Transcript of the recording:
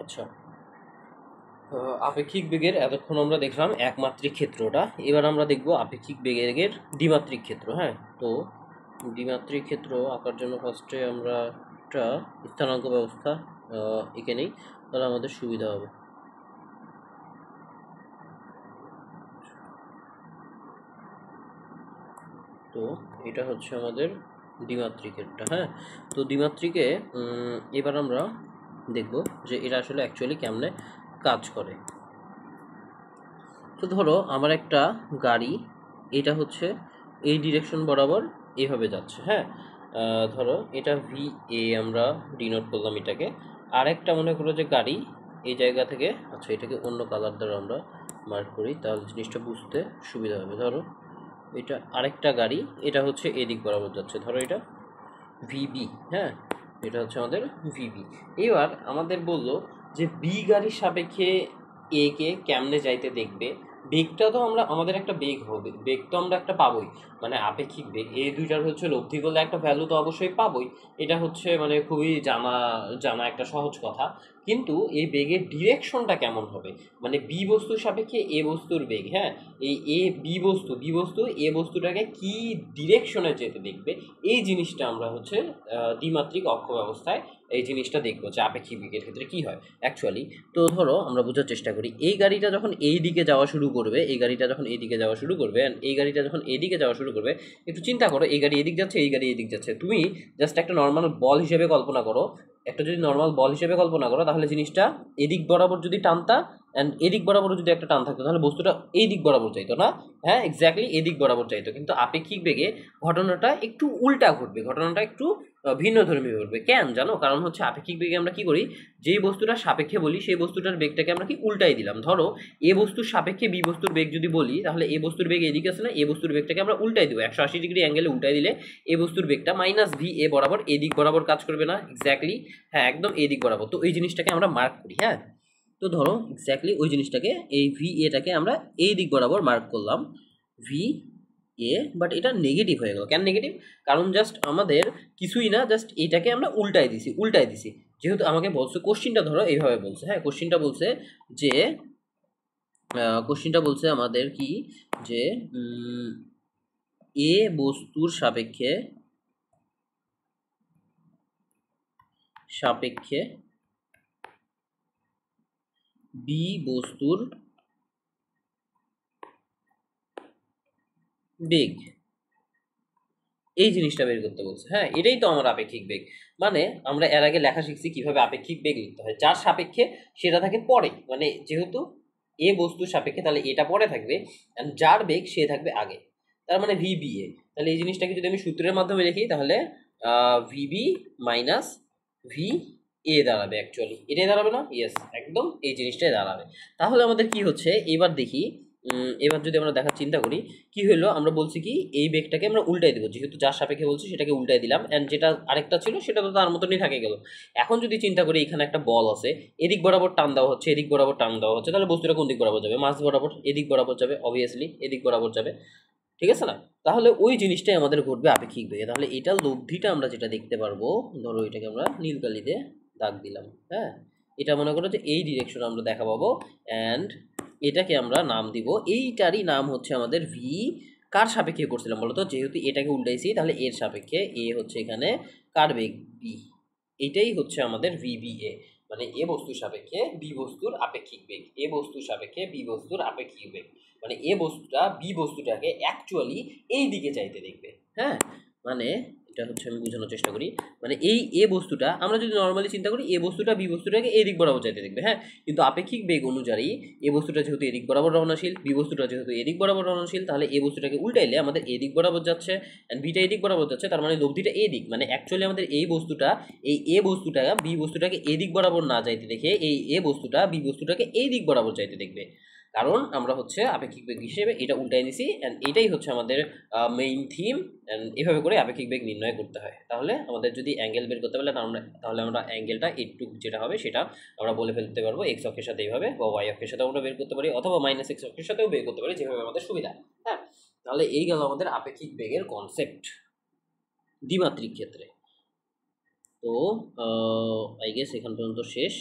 আচ্ছা, আপেক্ষিক বেগের এতক্ষণ আমরা দেখলাম একমাত্রিক ক্ষেত্রটা, এবার আমরা দেখব আপেক্ষিক বেগের দ্বিমাত্রিক ক্ষেত্র। হ্যাঁ, তো দ্বিমাত্রিক ক্ষেত্র আঁকার জন্য ফার্স্টে আমরা একটা স্থানাঙ্ক ব্যবস্থা এঁকে নিই, তাহলে আমাদের সুবিধা হবে। তো এটা হচ্ছে আমাদের দ্বিমাত্রিকেরটা। হ্যাঁ, তো দ্বিমাত্রিকে এবার আমরা দেখব যে এটা আসলে অ্যাকচুয়ালি কেমনে কাজ করে। তো ধরো আমার একটা গাড়ি, এটা হচ্ছে এই ডিরেকশন বরাবর এইভাবে যাচ্ছে। হ্যাঁ, ধরো এটা ভি এ আমরা ডিনোট করলাম এটাকে। আর একটা মনে করো যে গাড়ি এই জায়গা থেকে, আচ্ছা এটাকে অন্য কালার দ্বারা আমরা মার্ক করি, তাহলে জিনিসটা বুঝতে সুবিধা হবে। ধরো এটা আরেকটা গাড়ি, এটা হচ্ছে এদিক বরাবর যাচ্ছে, ধরো এটা ভিবি। হ্যাঁ, এটা হচ্ছে আমাদের ভিবি। এবার আমাদের বললো যে বি গাড়ির সাপেক্ষে এ কে কেমনে যাইতে দেখবে। বেগটা তো আমরা, আমাদের একটা বেগ হবে, বেগ তো আমরা একটা পাবোই, মানে আপেক্ষিক বেগ। এই দুইটার হচ্ছে লব্ধি করলে একটা ভ্যালু তো অবশ্যই পাবোই। এটা হচ্ছে মানে খুবই জানা জানা একটা সহজ কথা। কিন্তু এই বেগের ডিরেকশনটা কেমন হবে, মানে বি বস্তুর সাপেক্ষে এ বস্তুর বেগ। হ্যাঁ, এই বি বস্তু এ বস্তুটাকে কি ডিরেকশনে যেতে দেখবে, এই জিনিসটা আমরা হচ্ছে দ্বিমাত্রিক অক্ষ ব্যবস্থায় এই জিনিসটা দেখবো যে আপেক্ষিক বেগের ক্ষেত্রে কি হয় অ্যাকচুয়ালি। তো ধরো আমরা বোঝার চেষ্টা করি, এই গাড়িটা যখন এই দিকে যাওয়া শুরু করবে, এই গাড়িটা যখন এই দিকে যাওয়া শুরু করবে, অ্যান্ড এই গাড়িটা যখন এদিকে যাওয়া শুরু করবে, একটু চিন্তা করো, এই গাড়ি এদিক যাচ্ছে, এই গাড়ি এদিক যাচ্ছে। তুমি জাস্ট একটা নর্মাল বল হিসেবে কল্পনা করো, একটা যদি নর্মাল বল হিসেবে কল্পনা করো, তাহলে জিনিসটা এদিক বরাবর যদি টানতা অ্যান্ড এদিক বরাবর যদি একটা টান থাকতো, তাহলে বস্তুটা এই দিক বরাবর চাইতো না। হ্যাঁ, এক্স্যাক্টলি এদিক বরাবর চাইতো। কিন্তু আপেক্ষিক বেগে ঘটনাটা একটু উল্টা ঘটবে, ঘটনাটা একটু ভিন্ন ধর্মী ঘটবে। কেন জানো? কারণ হচ্ছে আপেক্ষিক বেগে আমরা কি করি, যেই বস্তুটা সাপেক্ষে বলি সেই বস্তুটার বেগটাকে আমরা কি উল্টাই দিলাম। ধরো এ বস্তুর সাপেক্ষে বি বস্তুর বেগ যদি বলি, তাহলে এ বস্তুর বেগ এদিকে আছে না, এ বস্তুর বেগটাকে আমরা উল্টাই দেবো 180 ডিগ্রি অ্যাঙ্গেলে উল্টাই দিলে এ বস্তুর বেগটা মাইনাস ভি এ বরাবর এদিক বরাবর কাজ করবে না এক্স্যাক্টলি? হ্যাঁ, একদম এদিক বরাবর। তো এই জিনিসটাকে আমরা মার্ক করি। হ্যাঁ, তো ধরো এক্স্যাক্টলি ওই জিনিসটাকে, এই ভি এটাকে আমরা এই দিক বরাবর মার্ক করলাম ভি এ, বাট এটা নেগেটিভ হয়ে গেল। কেন নেগেটিভ? কারণ জাস্ট আমাদের কিছুই না, জাস্ট এটাকে আমরা উল্টাই দিছি। যেহেতু আমাকে বলছে কোশ্চিনটা, ধরো এইভাবে বলছে। হ্যাঁ, কোশ্চিনটা বলছে যে কোশ্চিনটা বলছে আমাদের কি, যে এ বস্তুর সাপেক্ষে সাপেক্ষে বি বস্তুর বেগ, এই জিনিসটা বের করতে বলছে। হ্যাঁ, এটাই তো আমার আপেক্ষিক বেগ। মানে আমরা এর আগে লেখা শিখছি কিভাবে আপেক্ষিক বেগ লিখতে হয়, যার সাপেক্ষে সেটা থাকে পরে, মানে যেহেতু এ বস্তুর সাপেক্ষে তাহলে এটা পরে থাকবে, and যার বেগ সে থাকবে আগে, তার মানে ভিবি এ। তাহলে এই জিনিসটাকে যদি আমি সূত্রের মাধ্যমে লিখি, তাহলে ভিবি মাইনাস ভি এ দাঁড়াবে। অ্যাকচুয়ালি এটাই দাঁড়াবে না? ইয়েস, একদম এই জিনিসটাই দাঁড়াবে। তাহলে আমাদের কি হচ্ছে এবার দেখি, এবার যদি আমরা দেখার চিন্তা করি, কি হলো, আমরা বলছি কি এই বেগটাকে আমরা উল্টাই দেবো, যেহেতু যার সাপেক্ষে বলছি সেটাকে উল্টাই দিলাম, অ্যান্ড যেটা আরেকটা ছিল সেটা তো তার মতনই থাকে গেল। এখন যদি চিন্তা করি, এখানে একটা বল আছে, এদিক বরাবর টান দেওয়া হচ্ছে, এদিক বরাবর টান দেওয়া হচ্ছে, তাহলে বস্তুটা কোন দিক বরাবর যাবে? মাঝ বরাবর, এদিক বরাবর যাবে, অবভিয়াসলি এদিক বরাবর যাবে। ঠিক আছে না? তাহলে ওই জিনিসটাই আমাদের ঘটবে আপেক্ষিক বেগে। তাহলে এটা লব্ধিটা আমরা যেটা দেখতে পারবো, ধরো এটাকে আমরা নীল কালিতে দাগ দিলাম। হ্যাঁ, এটা মনে করো যে এই ডিরেকশন আমরা দেখা পাবো, অ্যান্ড এটাকে আমরা নাম দিব, এইটারই নাম হচ্ছে আমাদের ভি। কার সাপেক্ষে করছিলাম বলো তো? যেহেতু এটাকে উল্টাইছি, তাহলে এর সাপেক্ষে এ হচ্ছে এখানে কার বেগ? বি। এটাই হচ্ছে আমাদের ভিবিএ, মানে এ বস্তুর সাপেক্ষে বি বস্তুর আপেক্ষিক বেগ, এ বস্তুর সাপেক্ষে বি বস্তুর আপেক্ষিক বেগ। মানে এ বস্তুটা বি বস্তুটাকে অ্যাকচুয়ালি এই দিকে চাইতে দেখবে। হ্যাঁ, মানে এটা হচ্ছে আমি বোঝানোর চেষ্টা করি, মানে এই এ বস্তুটা আমরা যদি নর্মালি চিন্তা করি, এ বস্তুটা বি বস্তুটাকে এদিক বরাবর চাইতে দেখবে। হ্যাঁ, কিন্তু আপেক্ষিক বেগ অনুযায়ী এ বস্তুটা যেহেতু এদিক বরাবর রওনাশীল, বি বস্তুটা যেহেতু এদিক বরাবর রওনাশীল, তাহলে এ বস্তুটাকে উল্টাইলে আমাদের এদিক বরাবর যাচ্ছে অ্যান্ড বিটা এদিক বরাবর যাচ্ছে, তার মানে লব্ধিটা এদিক। মানে অ্যাকচুয়ালি আমাদের এই বস্তুটা, এই এ বস্তুটা বি বস্তুটাকে এদিক বরাবর না যাইতে দেখে এই এ বস্তুটা বি বস্তুটাকে এই দিক বরাবর যাইতে দেখবে। কারণ আমরা হচ্ছে আপেক্ষিক বেগ হিসেবে এটা উল্টাই নিছি, অ্যান্ড এটাই হচ্ছে আমাদের মেইন থিম। অ্যান্ড এভাবে করে আপেক্ষিক বেগ নির্ণয় করতে হয়। তাহলে আমাদের যদি অ্যাঙ্গেল বের করতে পারলে, তাহলে আমরা অ্যাঙ্গেলটা একটু যেটা হবে সেটা আমরা বলে ফেলতে পারবো এক্স অক্ষের সাথে এইভাবে, বা ওয়াই অক্ষের সাথেও আমরা বের করতে পারি, অথবা মাইনাস এক্স অক্ষের সাথেও বের করতে পারি, যেভাবে আমাদের সুবিধা। হ্যাঁ, তাহলে এই গেল আমাদের আপেক্ষিক বেগের কনসেপ্ট দ্বিমাত্রিক ক্ষেত্রে। তো আই গেস এখান পর্যন্ত শেষ।